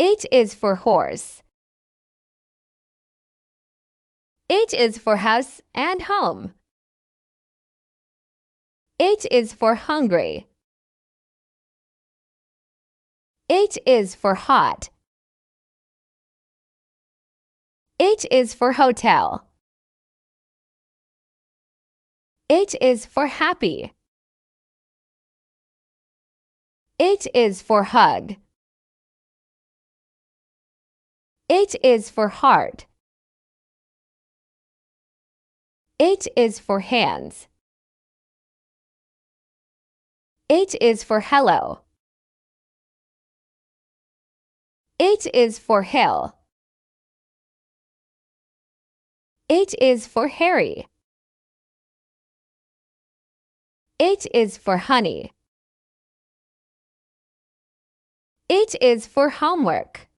H is for horse. H is for house and home. H is for hungry. H is for hot. H is for hotel. H is for happy. H is for hug. H is for heart. H is for hands. H is for hello. H is for hill. H is for Harry. H is for honey. H is for homework.